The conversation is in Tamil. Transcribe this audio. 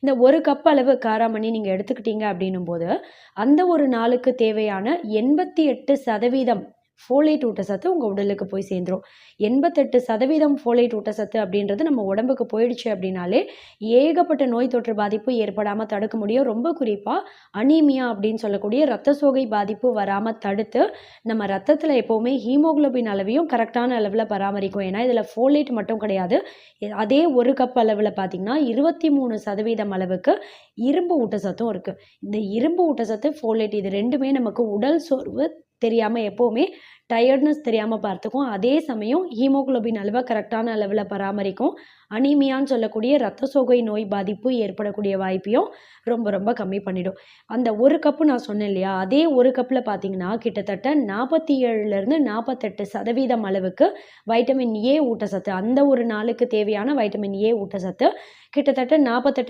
இந்த 1 கப் அளவு காராமணி நீங்க எடுத்துக்கிட்டீங்க அப்படின்னும்போது, அந்த ஒரு நாளுக்கு தேவையான 88% ஃபோலேட் ஊட்டச்சத்து உங்க உடலுக்கு போய் சேர்ந்துரும். 88% ஃபோலேட் ஊட்டச்சத்து அப்படின்றது நம்ம உடம்புக்கு போயிடுச்சு அப்படின்னாலே, ஏகப்பட்ட நோய் தொற்று பாதிப்பு ஏற்படாம தடுக்க முடியும். ரொம்ப குறிப்பா அனீமியா அப்படின்னு சொல்லக்கூடிய இரத்த சோகை பாதிப்பு வராம தடுத்து, நம்ம ரத்தத்தில எப்பவுமே ஹீமோகுளோபின் அளவையும் கரெக்ட்டான அளவுல பராமரிக்கும். ஏன்னா, இதில ஃபோலேட் மட்டும் கிடையாது. அதே 1 கப் அளவுல பார்த்தீங்கன்னா, 23% அளவுக்கு இரும்பு ஊட்டச்சத்தும் இருக்கு. இந்த இரும்பு ஊட்டச்சத்து, ஃபோலேட் இது 2மே நமக்கு உடல் சோர்வு தெரியாம எப்பவுமே டயர்ட்னஸ் தெரியாம பார்த்துக்கும். அதே சமயம் ஹீமோகுளோபின் அளவ கரெக்ட்டான அளவுல பராமரிக்கும். அனீமியான்னு சொல்லக்கூடிய இரத்த சோகை நோய் பாதிப்பு ஏற்படக்கூடிய வாய்ப்பையும் ரொம்ப ரொம்ப கம்மி பண்ணிடும். அந்த 1 கப்பு நான் சொன்னேன் இல்லையா? அதே 1 கப்ல பார்த்தீங்கன்னா, கிட்டத்தட்ட 47லேருந்து 48% அளவுக்கு வைட்டமின் ஏ ஊட்டச்சத்து, அந்த ஒரு நாளுக்கு தேவையான வைட்டமின் ஏ ஊட்டச்சத்து கிட்டத்தட்ட 48